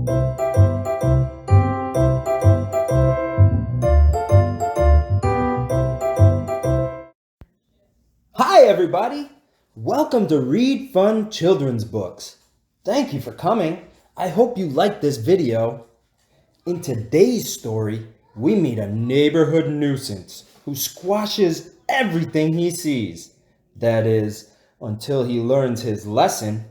Hi, everybody! Welcome to Read Fun Children's Books. Thank you for coming. I hope you liked this video. In today's story, we meet a neighborhood nuisance who squashes everything he sees. That is, until he learns his lesson.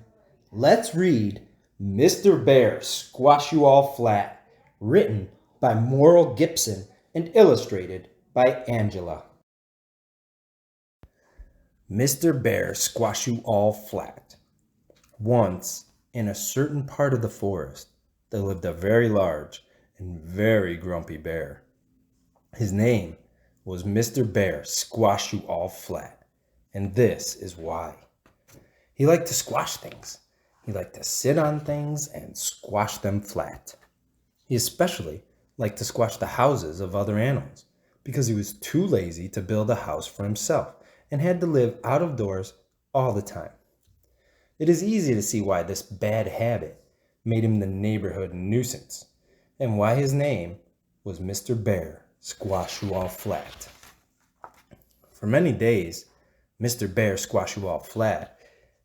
Let's read Mr. Bear Squash You All Flat, written by Morrel Gipson and illustrated by Angela. Mr. Bear Squash You All Flat. Once, in a certain part of the forest, there lived a very large and very grumpy bear. His name was Mr. Bear Squash You All Flat, and this is why. He liked to squash things. He liked to sit on things and squash them flat. He especially liked to squash the houses of other animals because he was too lazy to build a house for himself and had to live out of doors all the time. It is easy to see why this bad habit made him the neighborhood nuisance, and why his name was Mr. Bear Squash You All Flat. For many days, Mr. Bear Squash You All Flat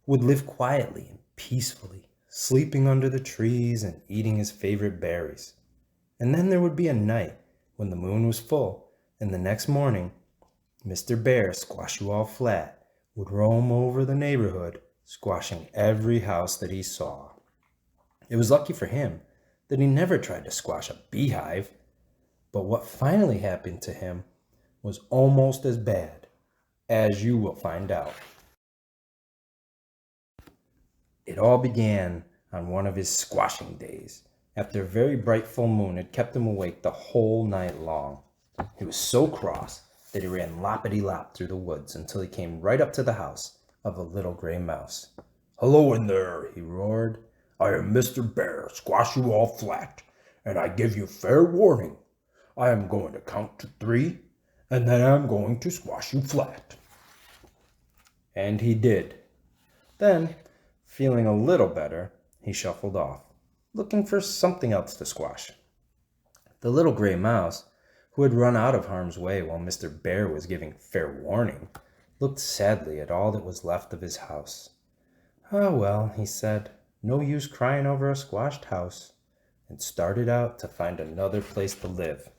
would live quietly and peacefully, sleeping under the trees and eating his favorite berries. And then there would be a night when the moon was full, and the next morning, Mr. Bear Squash You All Flat would roam over the neighborhood, squashing every house that he saw. It was lucky for him that he never tried to squash a beehive, but what finally happened to him was almost as bad, as you will find out. It all began on one of his squashing days, after a very bright full moon had kept him awake the whole night long. He was so cross that he ran loppity-lop through the woods until he came right up to the house of a little gray mouse. "Hello in there," he roared. "I am Mr. Bear Squash You All Flat, and I give you fair warning. I am going to count to 3, and then I am going to squash you flat." And he did. Then, feeling a little better, he shuffled off, looking for something else to squash. The little gray mouse, who had run out of harm's way while Mr. Bear was giving fair warning, looked sadly at all that was left of his house. "Ah, well," he said, "no use crying over a squashed house," and started out to find another place to live.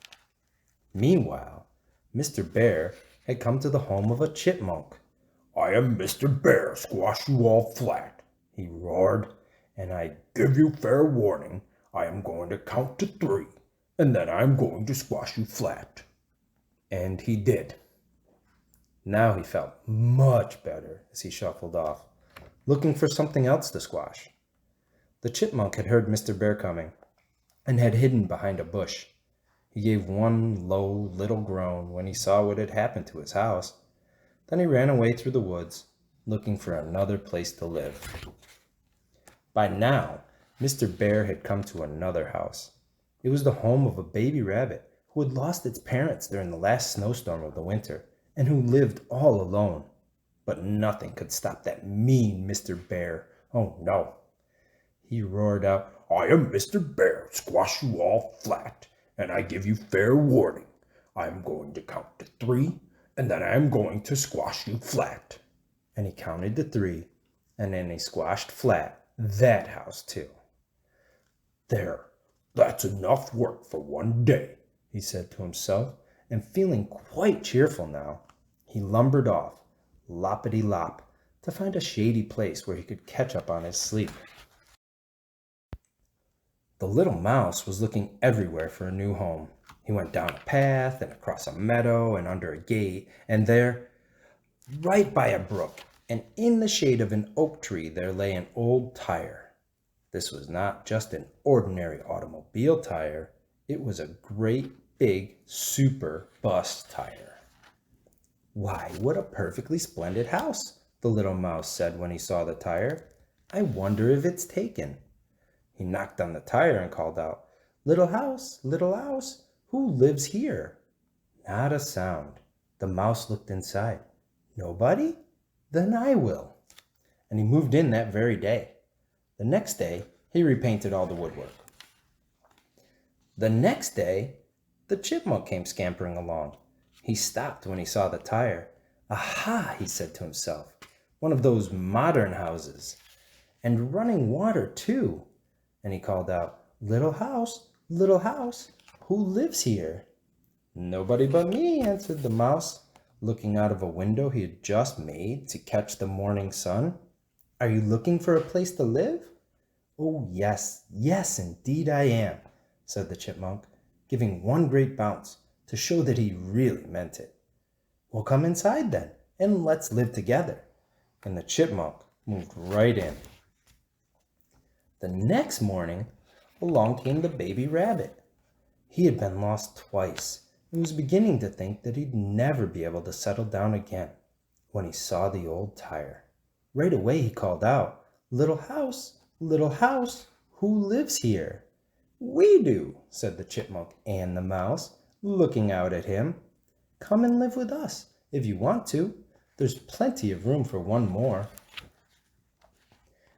Meanwhile, Mr. Bear had come to the home of a chipmunk. "I am Mr. Bear Squash You All Flat," he roared, "and I give you fair warning. I am going to count to 3. And then I'm going to squash you flat." And he did. Now he felt much better as he shuffled off, looking for something else to squash. The chipmunk had heard Mr. Bear coming and had hidden behind a bush. He gave one low little groan when he saw what had happened to his house. Then he ran away through the woods, looking for another place to live. By now, Mr. Bear had come to another house. It was the home of a baby rabbit who had lost its parents during the last snowstorm of the winter and who lived all alone. But nothing could stop that mean Mr. Bear. Oh no! He roared out, "I am Mr. Bear Squash You All Flat, and I give you fair warning. I am going to count to 3, and then I am going to squash you flat." And he counted to 3, and then he squashed flat that house too. "There. That's enough work for one day," he said to himself, and feeling quite cheerful now, he lumbered off, loppity-lop, to find a shady place where he could catch up on his sleep. The little mouse was looking everywhere for a new home. He went down a path and across a meadow and under a gate, and there, right by a brook, and in the shade of an oak tree, there lay an old tire. This was not just an ordinary automobile tire. It was a great big super bus tire. "Why, what a perfectly splendid house," the little mouse said when he saw the tire. "I wonder if it's taken." He knocked on the tire and called out, little house, who lives here?" Not a sound. The mouse looked inside. "Nobody? Then I will." And he moved in that very day. The next day, he repainted all the woodwork. The next day, the chipmunk came scampering along. He stopped when he saw the tire. Aha, he said to himself, one of those modern houses. And running water, too. And he called out, little house, who lives here? Nobody but me, answered the mouse, looking out of a window he had just made to catch the morning sun. Are you looking for a place to live? Oh, yes, indeed I am, said the chipmunk, giving one great bounce to show that he really meant it. Well, come inside then, and let's live together. And the chipmunk moved right in. The next morning, along came the baby rabbit. He had been lost twice and was beginning to think that he'd never be able to settle down again when he saw the old tire. Right away he called out, little house, who lives here? We do, said the chipmunk and the mouse, looking out at him. Come and live with us if you want to. There's plenty of room for one more.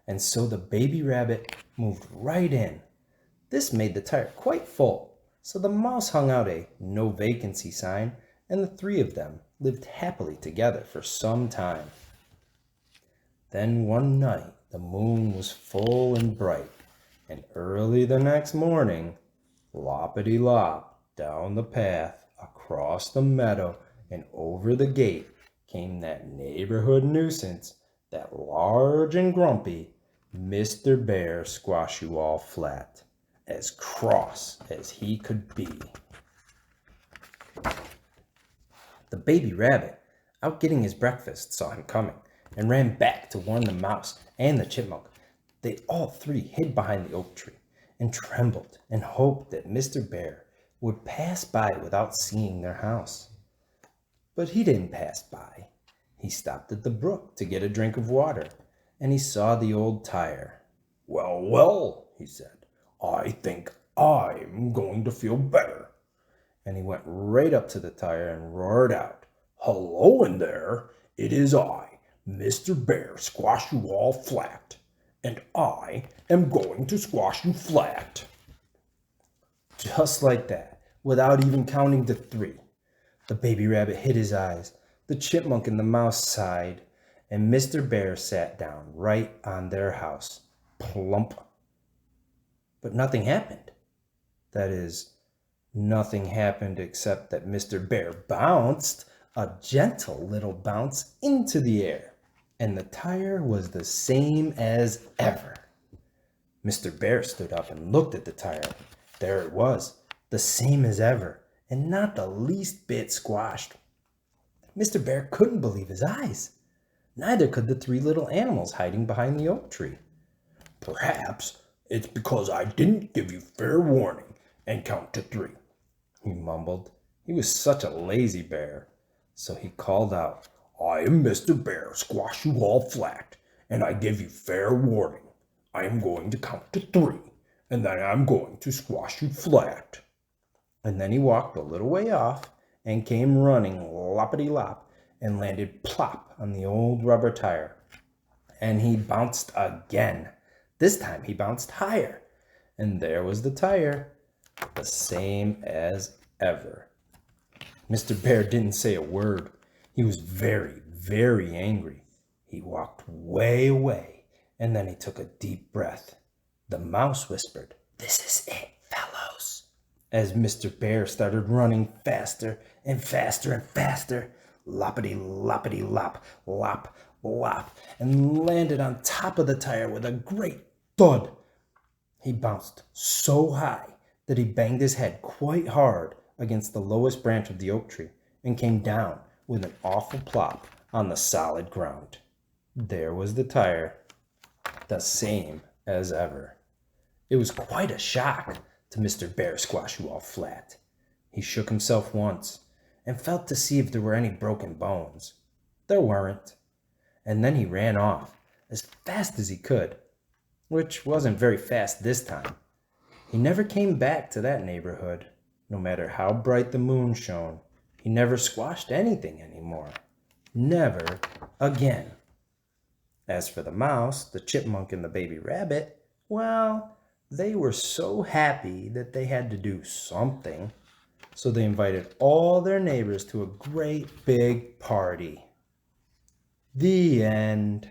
And so the baby rabbit moved right in. This made the tire quite full, so the mouse hung out a no vacancy sign, and the three of them lived happily together for some time. Then one night the moon was full and bright, and early the next morning, loppity-lop, down the path, across the meadow, and over the gate came that neighborhood nuisance, that large and grumpy Mr. Bear Squash-You-All-Flat, as cross as he could be. The baby rabbit, out getting his breakfast, saw him coming and ran back to warn the mouse and the chipmunk. They all three hid behind the oak tree and trembled and hoped that Mr. Bear would pass by without seeing their house. But he didn't pass by. He stopped at the brook to get a drink of water, and he saw the old tire. Well, he said, I think I'm going to feel better. And he went right up to the tire and roared out, hello in there, it is I, Mr. Bear Squash-You-All-Flat, and I am going to squash you flat. Just like that, without even counting to three. The baby rabbit hid his eyes, the chipmunk and the mouse sighed, and Mr. Bear sat down right on their house, plump. But nothing happened. That is, nothing happened except that Mr. Bear bounced, a gentle little bounce, into the air, and the tire was the same as ever. Mr. Bear stood up and looked at the tire. There it was, the same as ever, and not the least bit squashed. Mr. Bear couldn't believe his eyes. Neither could the three little animals hiding behind the oak tree. Perhaps it's because I didn't give you fair warning and count to three, he mumbled. He was such a lazy bear. So he called out, I am Mr. Bear Squash-You-All-Flat, and I give you fair warning. I am going to count to three, and then I'm going to squash you flat. And then he walked a little way off and came running loppity-lop and landed plop on the old rubber tire. And he bounced again. This time he bounced higher, and there was the tire, the same as ever. Mr. Bear didn't say a word. He was very, very angry. He walked way away, and then he took a deep breath. The mouse whispered, This is it, fellows, as Mr. Bear started running faster and faster and faster, loppity-loppity-lop, lop, lop, and landed on top of the tire with a great thud. He bounced so high that he banged his head quite hard against the lowest branch of the oak tree and came down with an awful plop on the solid ground. There was the tire, the same as ever. It was quite a shock to Mr. Bear Squash-You-All-Flat. He shook himself once and felt to see if there were any broken bones. There weren't. And then he ran off as fast as he could, which wasn't very fast this time. He never came back to that neighborhood. No matter how bright the moon shone, he never squashed anything anymore. Never again. As for the mouse, the chipmunk, and the baby rabbit, well, They were so happy that they had to do something, so they invited all their neighbors to a great big party. The end.